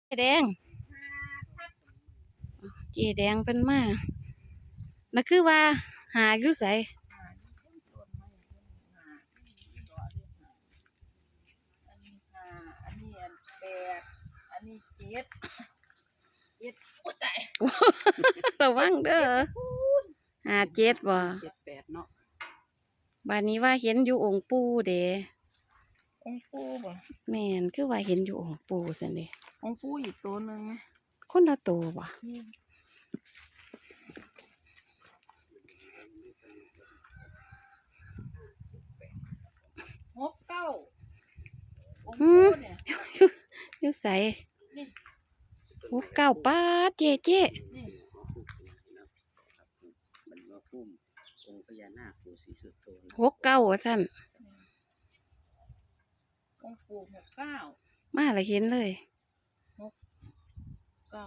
เจ๊แดงเจ๊แดงเป็นมานั่นคือว่าหาอยู่ไสอันนี้แปดอันนี้เจ็ดโอ้ยตาย ระวังเด้อหาเจ็ดบ่ เจ็ดแปดเนาะบานนี้ว่าเห็นอยู่องค์ปู่เด้ องค์ปูบ่ แม่นคือว่าเห็นอยู่องค์ปู่ซั่นเด้ องค์ปูอีกตัวหนึ่ง คนละตัวบ่ นี่หกเก้าองค์ปูเนี่ย อยู่ไส นี่ โอ้เก้าป้าดเจ๊นี่มันมาพุ่มองค์พญานาคปู่ศรีสุโธนะ หกเก้าว่าซั่น องค์ปูหกเก้า มาและเห็นเลย เก้า